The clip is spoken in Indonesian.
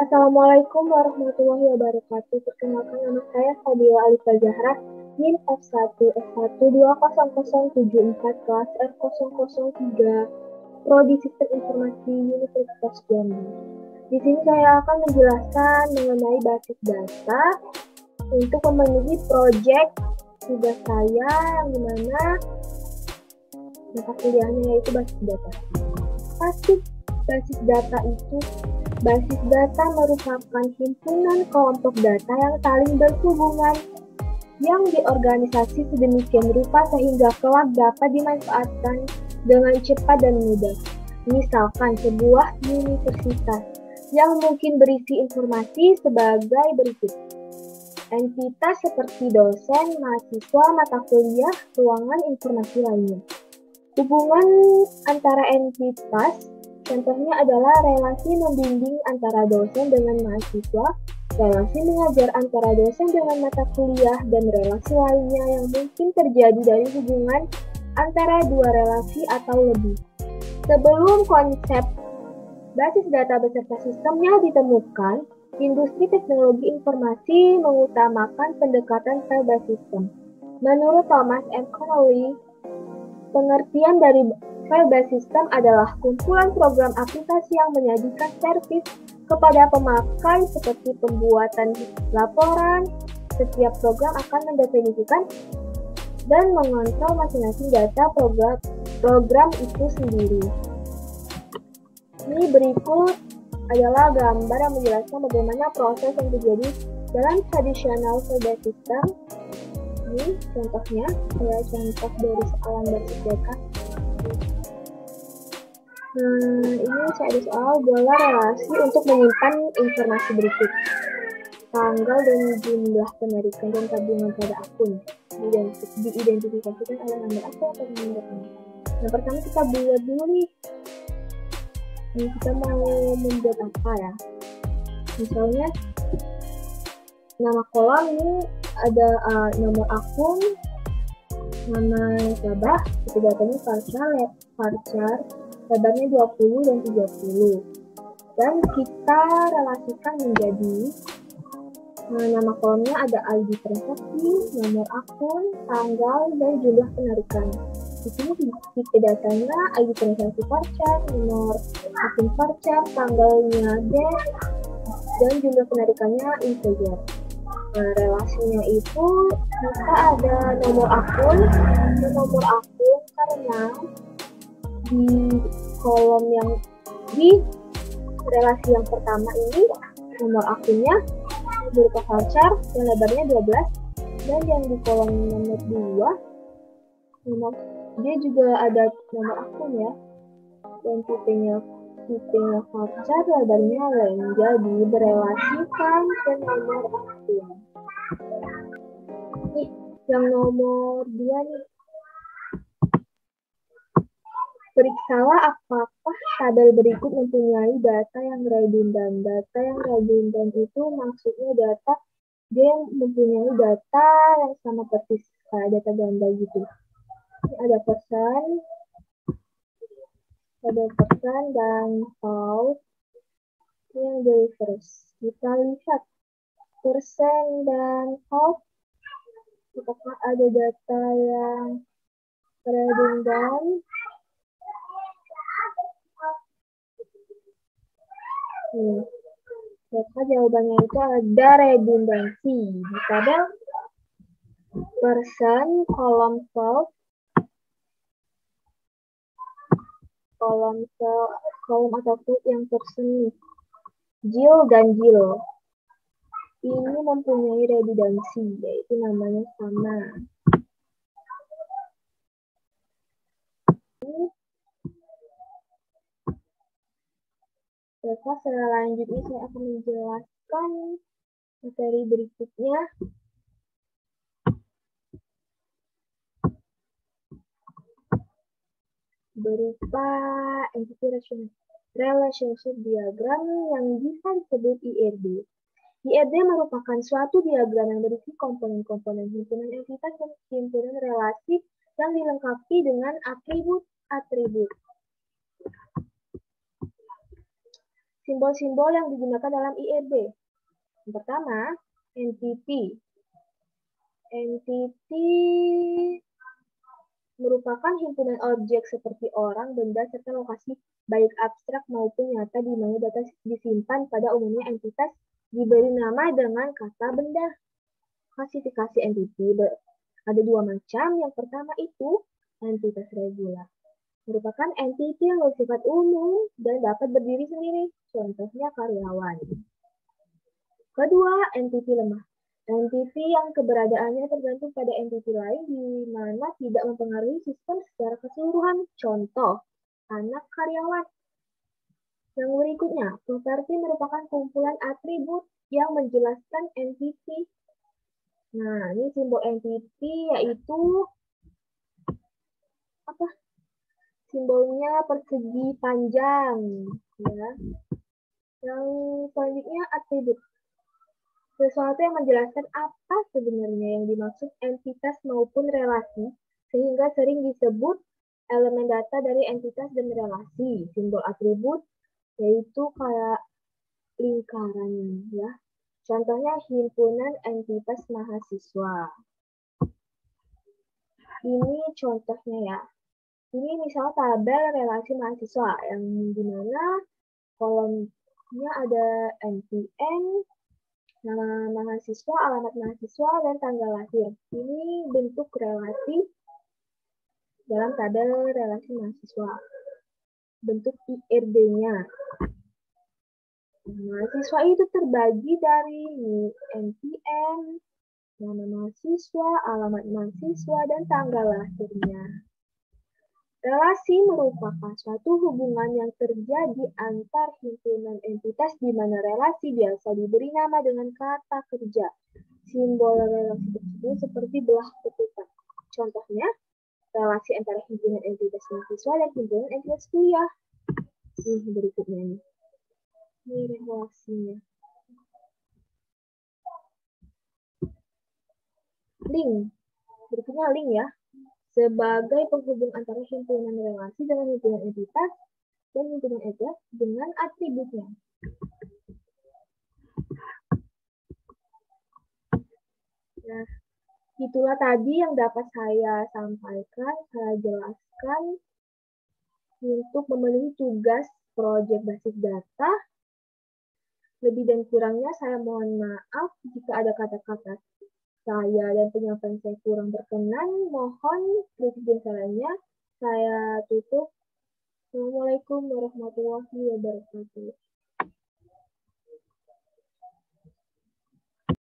Assalamualaikum warahmatullahi wabarakatuh. Perkenalkan nama saya Fadila Alifah Zahra, NIM F1S1200774 kelas F003, Prodi Sistem Informasi Universitas Jambi. Di sini saya akan menjelaskan mengenai basis data untuk memenuhi proyek tugas saya yang dimana mata kuliahnya yaitu basis data. Basis data merupakan himpunan kelompok data yang saling berhubungan yang diorganisasi sedemikian rupa sehingga kelak dapat dimanfaatkan dengan cepat dan mudah. Misalkan sebuah universitas yang mungkin berisi informasi sebagai berikut. Entitas seperti dosen, mahasiswa, mata kuliah, ruangan informasi lainnya. Hubungan antara entitas contohnya adalah relasi membimbing antara dosen dengan mahasiswa, relasi mengajar antara dosen dengan mata kuliah, dan relasi lainnya yang mungkin terjadi dari hubungan antara dua relasi atau lebih. Sebelum konsep basis data beserta sistemnya ditemukan, industri teknologi informasi mengutamakan pendekatan file-based system. Menurut Thomas M. Connolly, pengertian dari file-based system adalah kumpulan program aplikasi yang menyajikan servis kepada pemakai seperti pembuatan laporan. Setiap program akan mendefinisikan dan mengontrol masing-masing data program itu sendiri. Ini berikut adalah gambar yang menjelaskan bagaimana proses yang terjadi dalam tradisional file-based system. Ini contohnya, saya contoh dari soalan basis data. Ini saya ada soal bola relasi untuk menyimpan informasi berikut. Tanggal dan jumlah penarikan dan tabungan pada akun diidentifikasikan oleh nomor akun atau nomor akun. Yang pertama kita buat dulu nih. Ini kita mau membuat apa ya? Misalnya nama kolom ini ada nomor akun, nama nasabah, itu datanya varchar, lebarnya 20 dan 30. Dan kita relasikan menjadi nama kolomnya ada ID transaksi, nomor akun, tanggal, dan jumlah penarikan. Di sini tipe datanya ID transaksi varchar, nomor akun varchar, tanggalnya dash, dan jumlah penarikannya integer. Nah, relasinya itu kita ada nomor akun karena di kolom yang di relasi yang pertama ini nomor akunnya berupa varchar yang lebarnya 12, dan yang di kolom nomor 2 dia juga ada nomor akun ya, dan tipenya varchar lebarnya len, jadi berelasikan ke nomor akun. Nih yang nomor 2 nih, periksalah apakah tabel berikut mempunyai data yang redundan. Data yang redundan itu maksudnya data dia yang mempunyai data yang sama persis kayak data ganda gitu. Ini ada persen dan how yang delivers. Kita lihat persen dan how, apakah ada data yang redundan. Maka jawabannya itu ada redundansi di tabel persen, kolom atau field yang persen Jill dan Jill ini mempunyai redundansi, yaitu namanya sama. Selanjutnya saya akan menjelaskan materi berikutnya. Berupa entity relationship diagram yang bisa disebut IRD. IRD merupakan suatu diagram yang berisi komponen-komponen himpunan entitas dan himpunan relasi yang dilengkapi dengan atribut-atribut. Simbol-simbol yang digunakan dalam IRB. Yang pertama, entity. Entity merupakan himpunan objek seperti orang, benda, serta lokasi baik abstrak maupun nyata di mana data disimpan. Pada umumnya entitas diberi nama dengan kata benda. Klasifikasi entity ada dua macam. Yang pertama itu entitas regular. Merupakan entity yang bersifat umum dan dapat berdiri sendiri. Contohnya karyawan. Kedua, entity lemah. Entity yang keberadaannya tergantung pada entity lain di mana tidak mempengaruhi sistem secara keseluruhan. Contoh, anak karyawan. Yang berikutnya, properti merupakan kumpulan atribut yang menjelaskan entity. Nah, ini simbol entity yaitu apa? Simbolnya persegi panjang, ya. Yang selanjutnya atribut. Sesuatu yang menjelaskan apa sebenarnya yang dimaksud entitas maupun relasi, sehingga sering disebut elemen data dari entitas dan relasi. Simbol atribut yaitu kayak lingkaran, ya. Contohnya himpunan entitas mahasiswa. Ini contohnya ya. Ini misal tabel relasi mahasiswa yang dimana kolomnya ada NPM, nama mahasiswa, alamat mahasiswa, dan tanggal lahir. Ini bentuk relasi dalam tabel relasi mahasiswa. Bentuk IRD-nya. Mahasiswa itu terbagi dari NPM, nama mahasiswa, alamat mahasiswa, dan tanggal lahirnya. Relasi merupakan suatu hubungan yang terjadi antar himpunan entitas di mana relasi biasa diberi nama dengan kata kerja. Simbol relasi tersebut seperti belah ketupat. Contohnya, relasi antara himpunan entitas mahasiswa dan himpunan entitas kuliah. Berikutnya nih. Ini relasinya. Link. Berikutnya link ya. Sebagai penghubung antara himpunan relasi dengan himpunan entitas dan himpunan entitas dengan atributnya. Nah, itulah tadi yang dapat saya sampaikan, saya jelaskan untuk memenuhi tugas proyek basis data. Lebih dan kurangnya saya mohon maaf jika ada kata-kata saya dan penyampaian saya kurang berkenan. Mohon kritik dan sarannya. Saya tutup. Assalamualaikum warahmatullahi wabarakatuh.